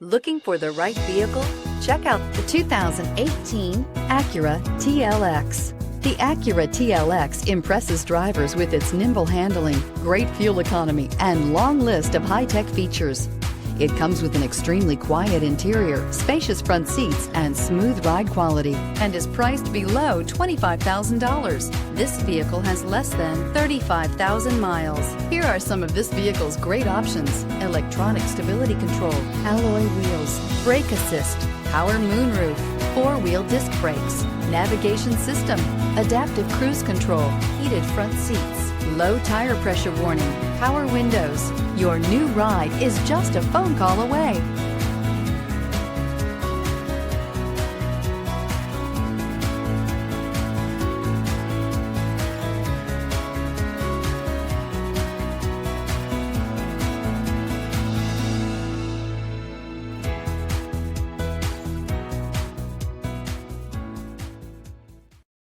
Looking for the right vehicle? Check out the 2018 Acura TLX. The Acura TLX impresses drivers with its nimble handling, great fuel economy, and long list of high-tech features. It comes with an extremely quiet interior, spacious front seats, and smooth ride quality, and is priced below $25,000. This vehicle has less than 35,000 miles. Here are some of this vehicle's great options: electronic stability control, alloy wheels, brake assist, power moonroof, four-wheel disc brakes, navigation system, adaptive cruise control, heated front seats, low tire pressure warning, power windows. Your new ride is just a phone call away.